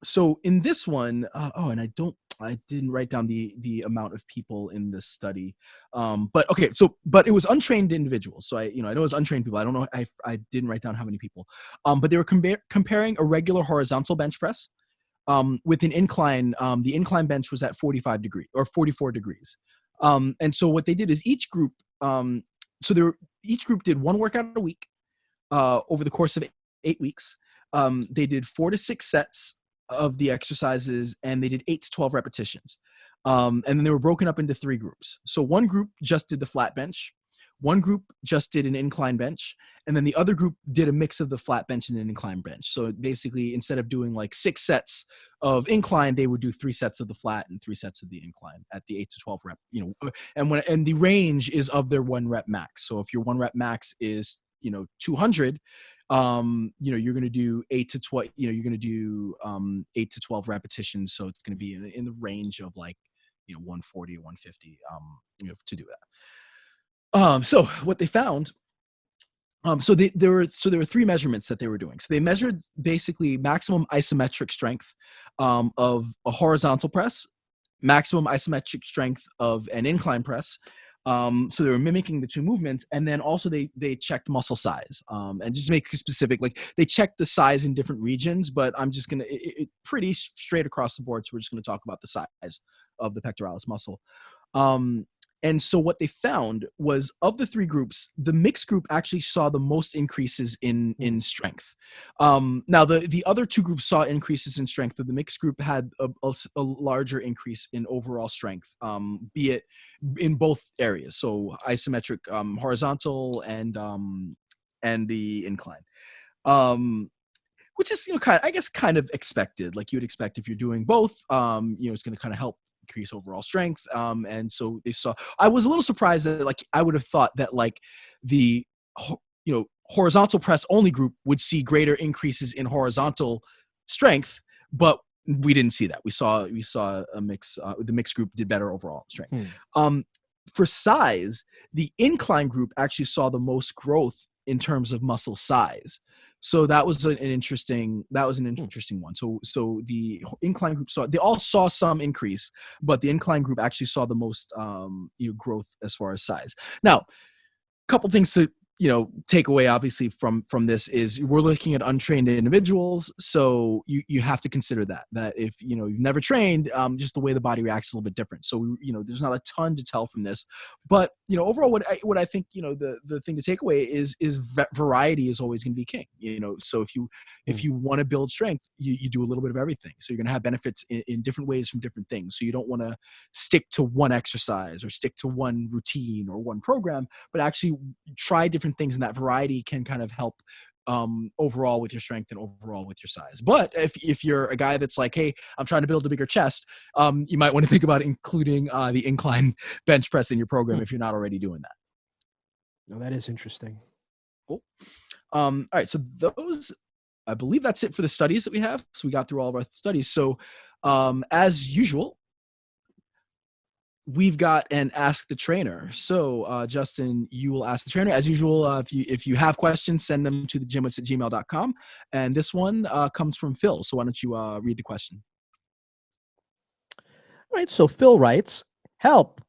So in this one, and I didn't write down the amount of people in this study. But it was untrained individuals. So I know it was untrained people. I don't know. I didn't write down how many people. But they were comparing a regular horizontal bench press with an incline. The incline bench was at 44 degrees. And so what they did is each group did one workout a week over the course of 8 weeks. They did 4 to 6 sets of the exercises, and they did 8 to 12 repetitions. And then they were broken up into 3 groups. So one group just did the flat bench, one group just did an incline bench, and then the other group did a mix of the flat bench and an incline bench. So basically, instead of doing like 6 sets of incline, they would do 3 sets of the flat and 3 sets of the incline at the 8 to 12 rep. And the range is of their 1 rep max. So if your 1 rep max is 200, you're going to do 8 to 12, you're going to do 8 to 12 repetitions. So it's going to be in the range of like, 140 or 150, to do that. So what they found, there were 3 measurements that they were doing. So they measured basically maximum isometric strength of a horizontal press, maximum isometric strength of an incline press. So they were mimicking the 2 movements, and then also they checked muscle size, and just to make it specific, like they checked the size in different regions, but I'm just gonna pretty straight across the board. So we're just gonna talk about the size of the pectoralis muscle. And so what they found was, of the 3 groups, the mixed group actually saw the most increases in strength. Now the other 2 groups saw increases in strength, but the mixed group had a larger increase in overall strength, be it in both areas. So isometric, horizontal, and the incline. Which is kind of expected. Like you would expect if you're doing both, it's going to kind of help increase overall strength. And so I was a little surprised that like I would have thought that like the horizontal press only group would see greater increases in horizontal strength, but we didn't see that. We saw a mix. The mixed group did better overall strength. For size, the incline group actually saw the most growth in terms of muscle size. So that was an interesting one. So the incline group they all saw some increase, but the incline group actually saw the most growth as far as size. Now, a couple things to take away obviously from this is we're looking at untrained individuals, so you have to consider that if you've never trained, just the way the body reacts is a little bit different. So there's not a ton to tell from this, but overall what I think the thing to take away is variety is always going to be king. So if you want to build strength, you do a little bit of everything. So you're going to have benefits in different ways from different things. So you don't want to stick to one exercise or stick to one routine or one program, but actually try different things, and that variety can kind of help overall with your strength and overall with your size. But if you're a guy that's like, hey, I'm trying to build a bigger chest, you might want to think about including the incline bench press in your program if you're not already doing that. No, that is interesting. Cool. All right, so I believe that's it for the studies that we have. So we got through all of our studies. So as usual, we've got an Ask the Trainer. So Justin, you will ask the trainer. As usual, if you have questions, send them to thegymwits@gmail.com. And this one comes from Phil. So why don't you read the question? All right, so Phil writes, help.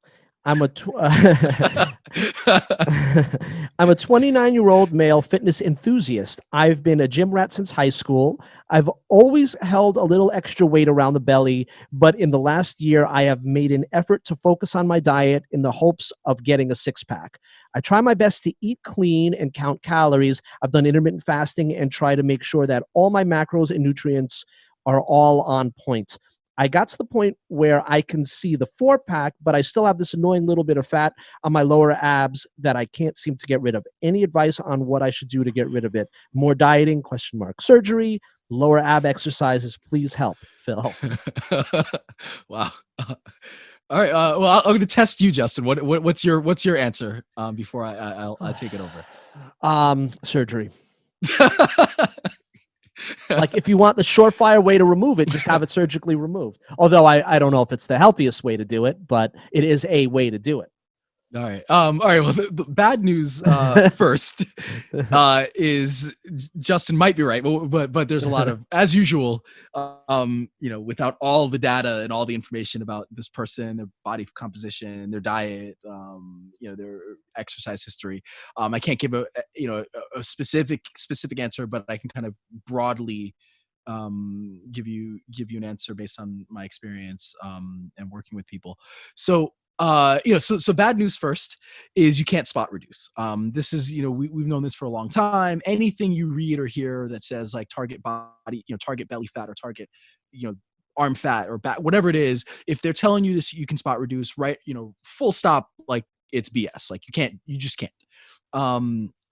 I'm a 29-year-old male fitness enthusiast. I've been a gym rat since high school. I've always held a little extra weight around the belly, but in the last year, I have made an effort to focus on my diet in the hopes of getting a six-pack. I try my best to eat clean and count calories. I've done intermittent fasting and try to make sure that all my macros and nutrients are all on point. I got to the point where I can see the 4-pack, but I still have this annoying little bit of fat on my lower abs that I can't seem to get rid of. Any advice on what I should do to get rid of it? More dieting, ? Surgery, lower ab exercises, please help, Phil. Wow. All right. Well, I'm going to test you, Justin. What's your answer before I take it over? Surgery. Like, if you want the surefire way to remove it, just have it surgically removed. Although I don't know if it's the healthiest way to do it, but it is a way to do it. All right. All right. Well, the bad news first is Justin might be right, but there's a lot of, as usual, without all the data and all the information about this person, their body composition, their diet, their exercise history. I can't give a specific answer, but I can kind of broadly give you an answer based on my experience and working with people. So so bad news first is you can't spot reduce. This is, we've known this for a long time. Anything you read or hear that says like target body, target belly fat or target, arm fat or back, whatever it is, if they're telling you this, you can spot reduce, right? Full stop, like it's BS. Like you just can't.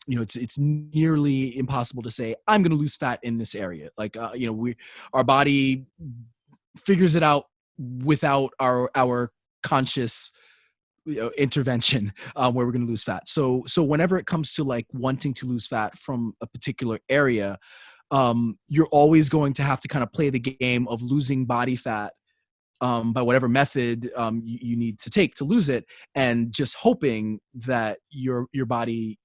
It's nearly impossible to say, I'm going to lose fat in this area. Like, our body figures it out without our conscious intervention where we're going to lose fat. So whenever it comes to like wanting to lose fat from a particular area, you're always going to have to kind of play the game of losing body fat by whatever method you need to take to lose it, and just hoping that your body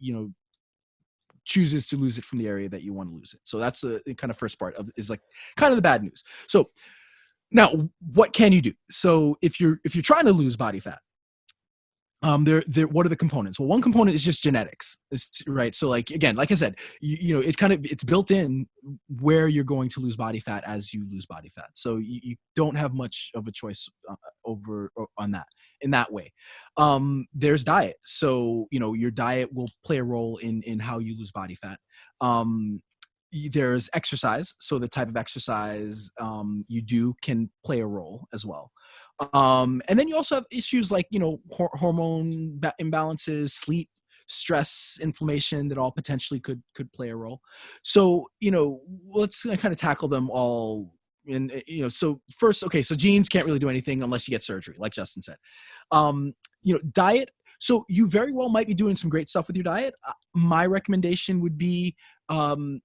chooses to lose it from the area that you want to lose it. So that's the kind of first part of is like kind of the bad news. So now, what can you do? So if you're trying to lose body fat, what are the components? Well, one component is just genetics, right? So like, again, like I said, it's built in where you're going to lose body fat as you lose body fat. So you don't have much of a choice on that in that way. There's diet. So, your diet will play a role in how you lose body fat. There's exercise. So the type of exercise you do can play a role as well. And then you also have issues like, hormone imbalances, sleep, stress, inflammation that all potentially could play a role. So, let's kind of tackle them all. And, so first, okay, so genes can't really do anything unless you get surgery, like Justin said. Diet. So you very well might be doing some great stuff with your diet. My recommendation would be,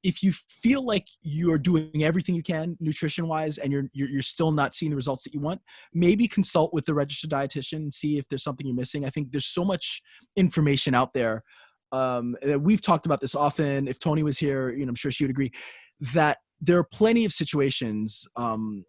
if you feel like you're doing everything you can nutrition wise and you're still not seeing the results that you want, maybe consult with the registered dietitian and see if there's something you're missing. I think there's so much information out there. We've talked about this often. If Tony was here, I'm sure she would agree that there are plenty of situations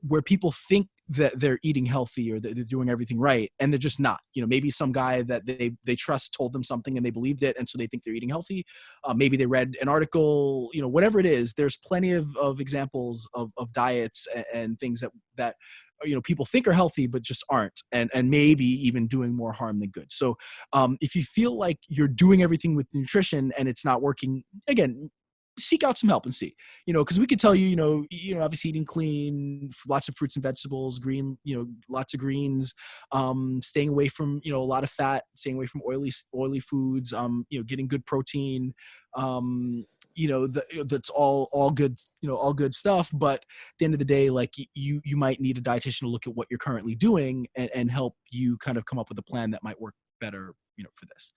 where people think that they're eating healthy or that they're doing everything right, and they're just not. Maybe some guy that they trust told them something and they believed it, and so they think they're eating healthy. Maybe they read an article, whatever it is. There's plenty of examples of diets and things that people think are healthy but just aren't, and maybe even doing more harm than good. So if you feel like you're doing everything with nutrition and it's not working, again, seek out some help and see, because we could tell you, obviously eating clean, lots of fruits and vegetables, green, lots of greens, staying away from, a lot of fat, staying away from oily foods, getting good protein, that's all good, all good stuff. But at the end of the day, like you might need a dietitian to look at what you're currently doing and help you kind of come up with a plan that might work better, for this.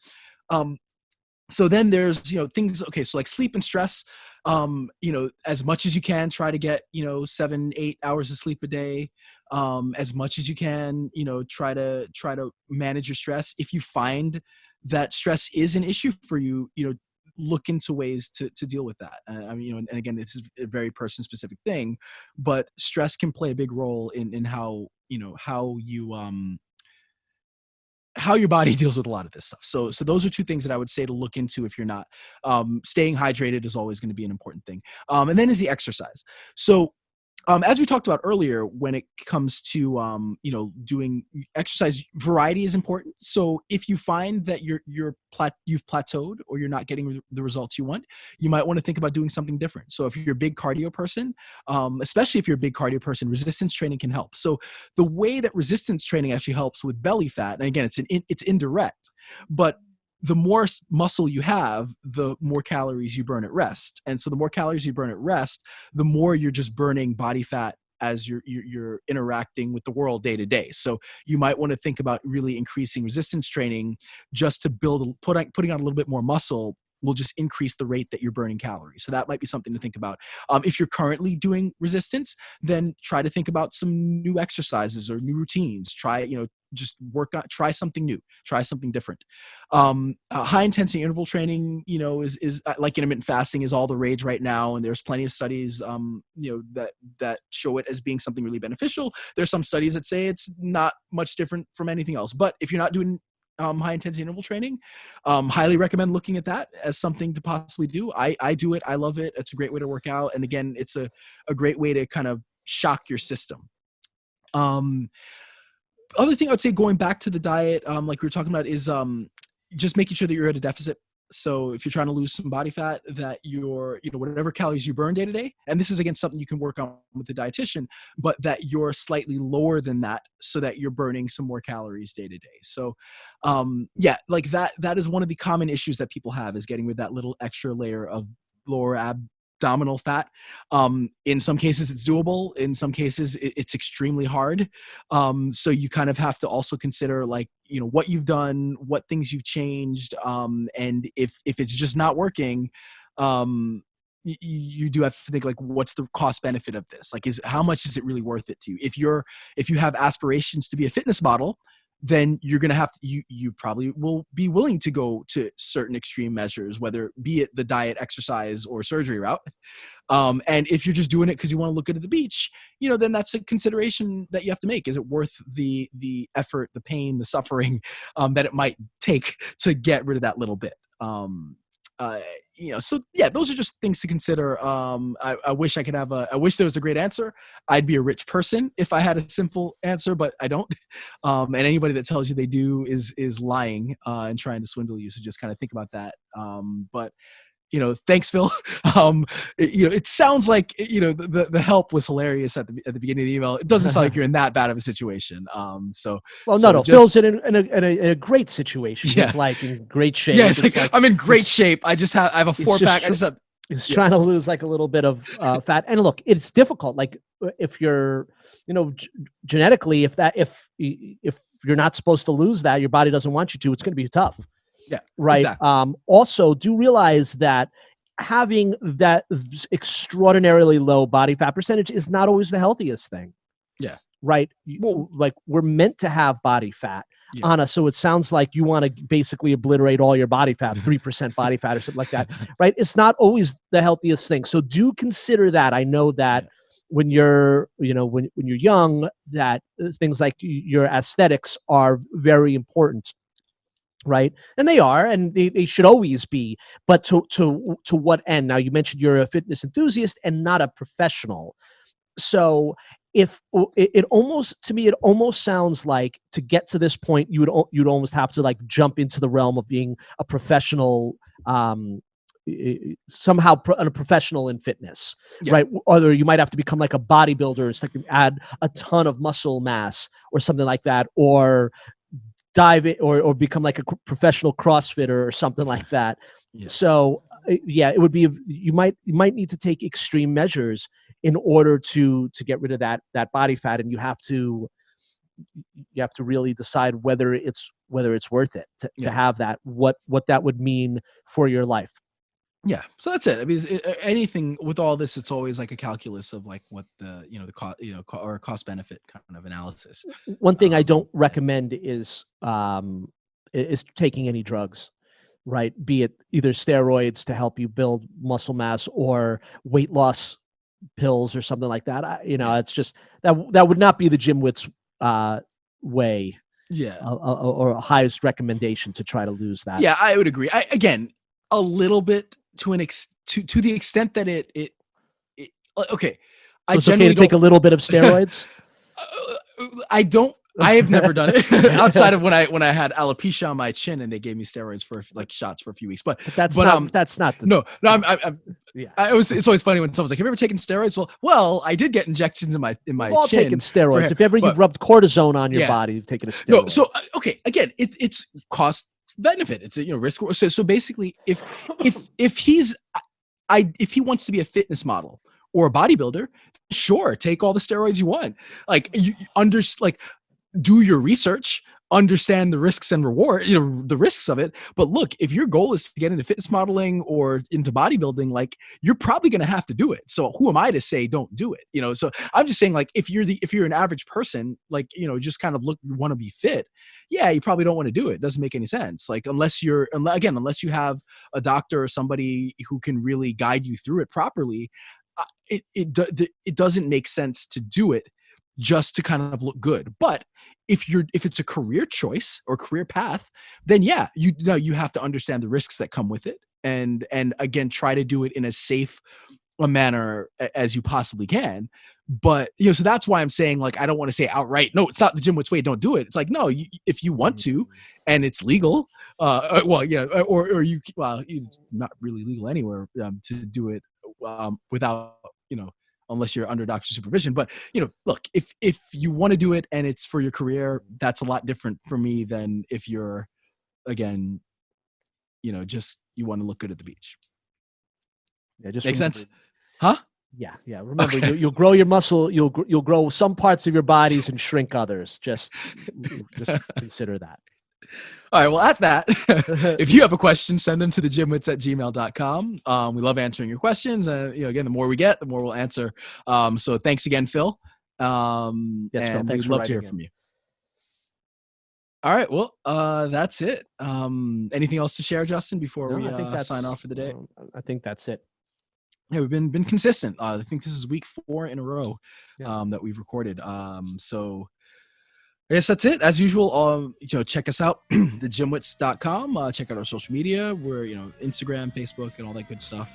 So then there's, things, okay, so like sleep and stress, as much as you can, try to get, 7-8 hours of sleep a day, as much as you can, try to manage your stress. If you find that stress is an issue for you, look into ways to deal with that. And again, this is a very person specific thing, but stress can play a big role in how your body deals with a lot of this stuff. So those are two things that I would say to look into if you're not. Staying hydrated is always going to be an important thing. And then is the exercise. So as we talked about earlier, when it comes to doing exercise, variety is important. So if you find that you've plateaued or you're not getting the results you want, you might want to think about doing something different. So if you're a big cardio person, especially if you're a big cardio person, resistance training can help. So the way that resistance training actually helps with belly fat, and again, it's indirect, but the more muscle you have, the more calories you burn at rest. And so the more calories you burn at rest, the more you're just burning body fat as you're interacting with the world day to day. So you might want to think about really increasing resistance training just to putting on a little bit more muscle will just increase the rate that you're burning calories. So that might be something to think about. If you're currently doing resistance, then try to think about some new exercises or new routines. Try try something new, try something different. High intensity interval training, is like intermittent fasting is all the rage right now. And there's plenty of studies, that show it as being something really beneficial. There's some studies that say it's not much different from anything else. But if you're not doing high intensity interval training, highly recommend looking at that as something to possibly do. I do it. I love it. It's a great way to work out. And again, it's a great way to kind of shock your system. Other thing I would say, going back to the diet, like we were talking about, is just making sure that you're at a deficit. So if you're trying to lose some body fat, that you're, whatever calories you burn day to day, and this is again something you can work on with the dietitian, but that you're slightly lower than that so that you're burning some more calories day to day. So like that is one of the common issues that people have, is getting with that little extra layer of lower abdominal fat. In some cases it's doable. In some cases it's extremely hard. So you kind of have to also consider, like, what you've done, what things you've changed. And if it's just not working, you do have to think, like, what's the cost benefit of this? Like, how much is it really worth it to you? If you have aspirations to be a fitness model, then you're going to have to, you probably will be willing to go to certain extreme measures, whether be it the diet, exercise, or surgery route. And if you're just doing it because you want to look good at the beach, then that's a consideration that you have to make. Is it worth the effort, the pain, the suffering that it might take to get rid of that little bit? So yeah, those are just things to consider. I wish I wish there was a great answer. I'd be a rich person if I had a simple answer, but I don't. And anybody that tells you they do is lying and trying to swindle you. So just kind of think about that. But thanks, Phil. It sounds like, the help was hilarious at the beginning of the email. It doesn't sound like you're in that bad of a situation. Phil's in a great situation. Yeah. He's like in great shape. Yeah, it's like, I'm in great shape. I have a 4-pack. He's trying to lose like a little bit of fat. And look, it's difficult. Like, if you're, genetically, if you're not supposed to lose that, your body doesn't want you to, it's going to be tough. Yeah. Right. Exactly. Also, do realize that having that extraordinarily low body fat percentage is not always the healthiest thing. Yeah. Right. Like, we're meant to have body fat. Yeah. Anna, so it sounds like you want to basically obliterate all your body fat, 3% body fat or something like that. Right. It's not always the healthiest thing. So do consider that. I know that when you're, when you're young, that things like your aesthetics are very important. Right. And they are, and they should always be. But to what end? Now, you mentioned you're a fitness enthusiast and not a professional. So if it almost sounds like, to get to this point, you'd almost have to, like, jump into the realm of being a professional, somehow a professional in fitness, right? Or you might have to become like a bodybuilder, so you can add a ton of muscle mass or something like that, or dive it or become like a professional CrossFitter or something like that. Yeah. So it would be, you might need to take extreme measures in order to get rid of that body fat. And you have to really decide whether it's worth it to have that, what that would mean for your life. Yeah. So that's it. I mean, anything with all this, it's always like a calculus of, like, what the cost, or cost benefit kind of analysis. One thing I don't recommend is taking any drugs, right? Be it either steroids to help you build muscle mass or weight loss pills or something like that. It's just that would not be the GymWits way. Yeah. Or highest recommendation to try to lose that. Yeah, I would agree. Again, a little bit to the extent that it okay. it's okay to take a little bit of steroids. I have never done it outside of when I had alopecia on my chin and they gave me steroids for like shots for a few weeks. But that's not the, no. It's always funny when someone's like, "Have you ever taken steroids?" Well, I did get injections in my We've all chin. taken steroids. If ever you've rubbed cortisone on your body, you've taken a steroid. No, so okay, again, it's cost benefit. It's a risk. So basically, if he wants to be a fitness model or a bodybuilder, sure, take all the steroids you want. Like do your research, understand the risks and reward, the risks of it. But look, if your goal is to get into fitness modeling or into bodybuilding, like you're probably going to have to do it. So who am I to say don't do it? So I'm just saying, like, if you're an average person, like, just kind of want to be fit. Yeah, you probably don't want to do it. It doesn't make any sense. Like, unless you have a doctor or somebody who can really guide you through it properly, it doesn't make sense to do it just to kind of look good. But if it's a career choice or career path, then yeah, you have to understand the risks that come with it, and again, try to do it in as safe a manner as you possibly can. But so that's why I'm saying, like, I don't want to say outright, no, it's not the GymWits way, don't do it. It's like, no, if you want to and it's legal, or it's not really legal anywhere to do it without unless you're under doctor supervision. But look, if you want to do it and it's for your career, that's a lot different for me than if you're, again, just you want to look good at the beach. Yeah, just makes sense, huh? Yeah. Remember, okay. You'll grow your muscle. You'll grow some parts of your bodies and shrink others. Just consider that. All right. Well, at that, if you have a question, send them to the gymwits@gmail.com. We love answering your questions. Again, the more we get, the more we'll answer. So thanks again, Phil. Yes, Phil. Thanks. We'd love to hear from you. All right. Well, that's it. Anything else to share, Justin, before we sign off for the day? I think that's it. Yeah, we've been consistent. I think this is week 4 in a row that we've recorded. So I guess that's it. As usual, check us out, thegymwits.com. Check out our social media. We're, Instagram, Facebook, and all that good stuff.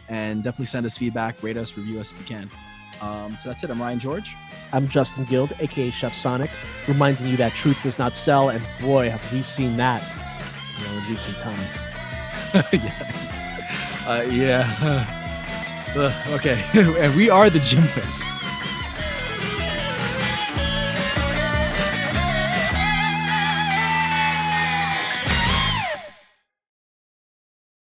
And definitely send us feedback, rate us, review us if you can. So that's it. I'm Ryan George. I'm Justin Guild, aka Chef Sonic, reminding you that truth does not sell. And boy, have we seen that in recent times. Okay. And we are the GymWits.